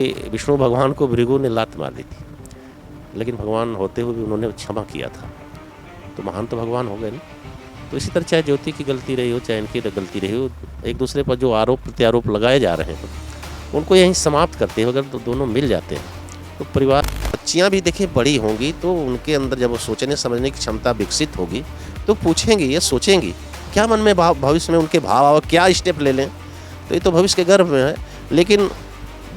विष्णु भगवान को भृगु ने लात मार दी थी, लेकिन भगवान होते हुए भी उन्होंने क्षमा किया था, तो महान तो भगवान हो गए ना। तो इसी तरह चाहे ज्योति की गलती रही हो, चाहे इनकी गलती रही हो, एक दूसरे पर जो आरोप प्रत्यारोप लगाए जा रहे हैं उनको यहीं समाप्त करते हो। अगर तो दोनों मिल जाते हैं तो परिवार, बच्चियाँ भी देखिए बड़ी होंगी तो उनके अंदर जब वो सोचने समझने की क्षमता विकसित होगी तो पूछेंगी, ये सोचेंगी क्या मन में भविष्य में उनके भाव और क्या स्टेप ले लें। तो ये तो भविष्य के गर्भ में है, लेकिन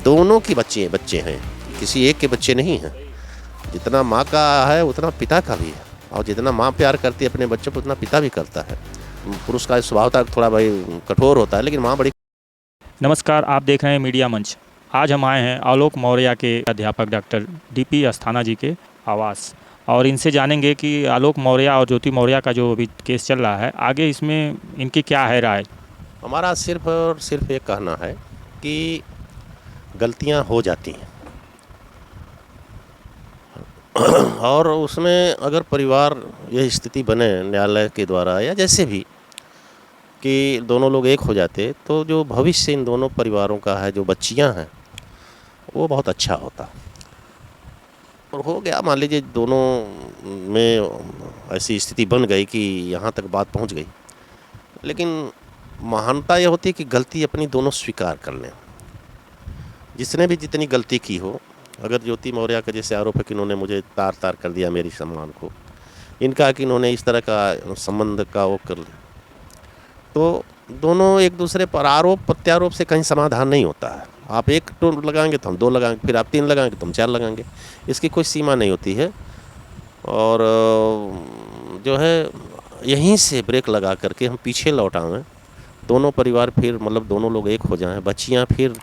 दोनों की बच्चे हैं, किसी एक के बच्चे नहीं हैं। जितना माँ का है उतना पिता का भी है, और जितना माँ प्यार करती है अपने बच्चों को उतना पिता भी करता है। पुरुष का स्वभाव थोड़ा भाई कठोर होता है, लेकिन माँ बड़ी। नमस्कार, आप देख रहे हैं मीडिया मंच। आज हम आए हैं आलोक मौर्य के अध्यापक डॉक्टर डीपी अस्थाना जी के आवास, और इनसे जानेंगे कि आलोक मौर्य और ज्योति मौर्य का जो अभी केस चल रहा है, आगे इसमें इनकी क्या है राय। हमारा सिर्फ और सिर्फ ये कहना है कि गलतियाँ हो जाती हैं और उसमें अगर परिवार यह स्थिति बने न्यायालय के द्वारा या जैसे भी कि दोनों लोग एक हो जाते तो जो भविष्य इन दोनों परिवारों का है, जो बच्चियां हैं, वो बहुत अच्छा होता। और हो गया, मान लीजिए दोनों में ऐसी स्थिति बन गई कि यहाँ तक बात पहुँच गई, लेकिन महानता यह होती है कि गलती अपनी दोनों स्वीकार कर लें। जिसने भी जितनी गलती की हो, अगर ज्योति मौर्य का जैसे आरोप है कि इन्होंने मुझे तार तार कर दिया मेरी सम्मान को, इनका कि इन्होंने इस तरह का संबंध का वो कर लिया, तो दोनों एक दूसरे पर आरोप प्रत्यारोप से कहीं समाधान नहीं होता है। आप एक टोन लगाएंगे तो हम दो लगाएंगे, फिर आप तीन लगाएंगे तो हम चार लगाएंगे, इसकी कोई सीमा नहीं होती है। और जो है यहीं से ब्रेक लगा करके हम पीछे लौट आएँ, दोनों परिवार फिर मतलब दोनों लोग एक हो जाएं, बच्चियां फिर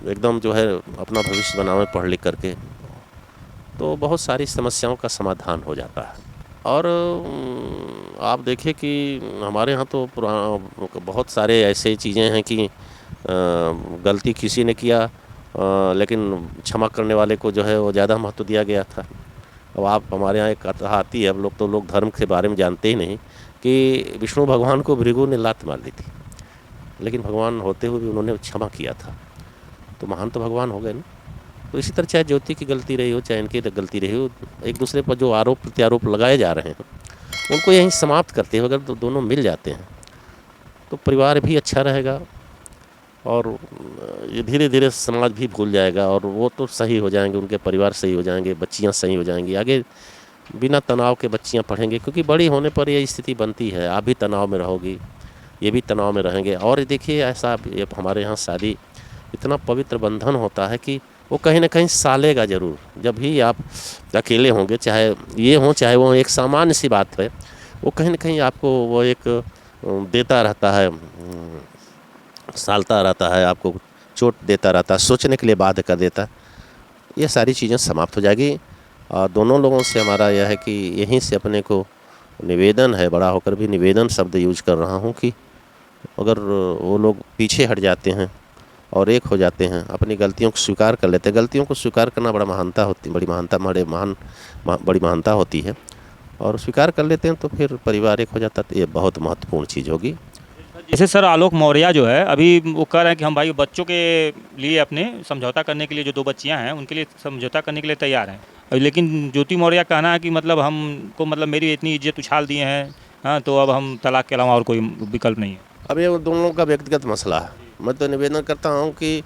एकदम जो है अपना भविष्य बनावें पढ़ लिख करके, तो बहुत सारी समस्याओं का समाधान हो जाता है। और आप देखिए कि हमारे यहाँ तो बहुत सारे ऐसे चीज़ें हैं कि गलती किसी ने किया, लेकिन क्षमा करने वाले को जो है वो ज़्यादा महत्व दिया गया था। अब आप हमारे यहाँ एक कथा आती है, अब लोग धर्म के बारे में जानते ही नहीं, कि विष्णु भगवान को भृगु ने लात मार दी थी, लेकिन भगवान होते हुए भी उन्होंने क्षमा किया था, तो महान तो भगवान हो गए ना। तो इसी तरह चाहे ज्योति की गलती रही हो, चाहे इनकी गलती रही हो, एक दूसरे पर जो आरोप प्रत्यारोप लगाए जा रहे हैं उनको यहीं समाप्त करते हो। अगर तो दोनों मिल जाते हैं तो परिवार भी अच्छा रहेगा, और ये धीरे धीरे समाज भी भूल जाएगा, और वो तो सही हो जाएंगे, उनके परिवार सही हो जाएंगे, बच्चियाँ सही हो जाएंगी, आगे बिना तनाव के बच्चियाँ पढ़ेंगे। क्योंकि बड़ी होने पर ये स्थिति बनती है, आप भी तनाव में रहोगी, ये भी तनाव में रहेंगे। और देखिए ऐसा हमारे यहाँ शादी इतना पवित्र बंधन होता है कि वो कहीं ना कहीं सालेगा ज़रूर। जब भी आप अकेले होंगे, चाहे ये हो चाहे वो, एक सामान्य सी बात है, वो कहीं ना कहीं आपको वो एक देता रहता है, सालता रहता है, आपको चोट देता रहता है, सोचने के लिए बाध्य कर देता है। ये सारी चीज़ें समाप्त हो जाएगी। और दोनों लोगों से हमारा यह है कि यहीं से अपने को निवेदन है, बड़ा होकर भी निवेदन शब्द यूज कर रहा हूँ, कि अगर वो लोग पीछे हट जाते हैं और एक हो जाते हैं, अपनी गलतियों को स्वीकार कर लेते हैं। गलतियों को स्वीकार करना बड़ी महानता होती है, और स्वीकार कर लेते हैं तो फिर परिवार एक हो जाता है। तो ये बहुत महत्वपूर्ण चीज़ होगी। जैसे सर आलोक मौर्य जो है, अभी वो कह रहे हैं कि हम भाई बच्चों के लिए अपने समझौता करने के लिए, जो दो बच्चियां हैं उनके लिए समझौता करने के लिए तैयार हैं, लेकिन ज्योति मौर्य कहना है कि मतलब हमको, मतलब मेरी इतनी इज्जत उछाल दिए हैं, हाँ, तो अब हम तलाक के अलावा और कोई विकल्प नहीं है। अब ये दोनों का व्यक्तिगत मसला है। मैं तो निवेदन करता हूँ कि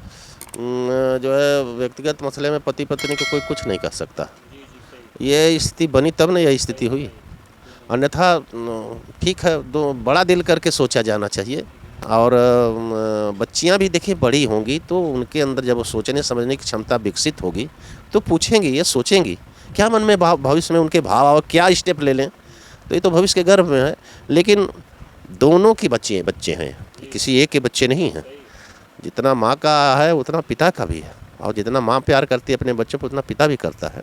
जो है व्यक्तिगत मसले में पति पत्नी को कोई कुछ नहीं कर सकता। ये स्थिति बनी तब ना यह स्थिति हुई, अन्यथा ठीक है, दो बड़ा दिल करके सोचा जाना चाहिए। और बच्चियां भी देखिए बड़ी होंगी तो उनके अंदर जब वो सोचने समझने की क्षमता विकसित होगी तो पूछेंगी, ये सोचेंगी क्या मन में भविष्य में उनके भाव और क्या स्टेप ले लें। तो ये तो भविष्य के गर्भ में है, लेकिन दोनों की बच्चे हैं, किसी एक के बच्चे नहीं हैं। जितना माँ का है उतना पिता का भी है, और जितना माँ प्यार करती है अपने बच्चों को उतना पिता भी करता है।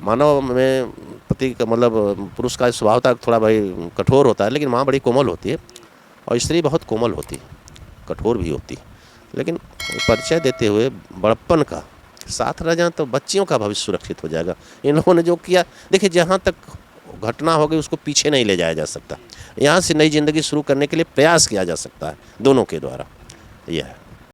मानव में पति का मतलब पुरुष का स्वभाव थोड़ा भाई कठोर होता है, लेकिन माँ बड़ी कोमल होती है, और स्त्री बहुत कोमल होती है, कठोर भी होती है। लेकिन परिचय देते हुए बड़प्पन का साथ रह जाए तो बच्चियों का भविष्य सुरक्षित हो जाएगा। इन लोगों ने जो किया, देखिए जहाँ तक घटना हो गई उसको पीछे नहीं ले जाया जा सकता, यहाँ से नई ज़िंदगी शुरू करने के लिए प्रयास किया जा सकता है दोनों के द्वारा। यह है।